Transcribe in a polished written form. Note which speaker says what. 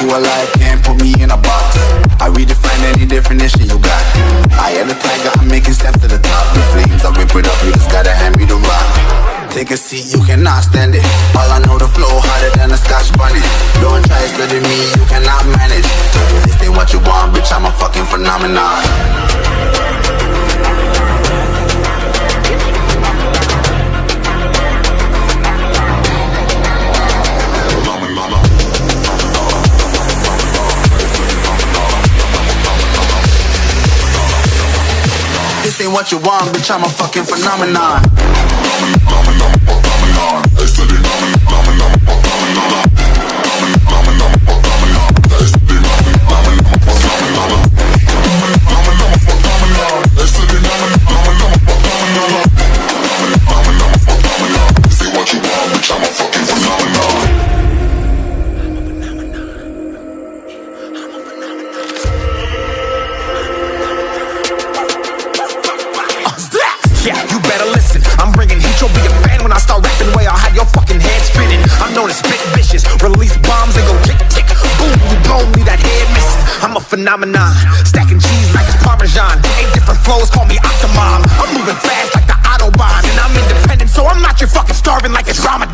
Speaker 1: alive, can't put me in a box. I redefine any definition you got. I am the tiger, I'm making steps to the top. The flames, I rip it up, you just gotta hand me the rock. Take a seat, you cannot stand it. All I know, the flow harder than a Scotch bunny. Don't try studying me, you cannot manage. This ain't what you want, bitch, I'm a fucking phenomenon. This ain't what you want, bitch, I'm a fucking phenomenon.
Speaker 2: Phenomenon, stacking cheese like it's Parmesan. 8 different flows, call me Octomom. I'm moving fast like the Autobahn, and I'm independent, so I'm not your fucking starving like it's Ramadan.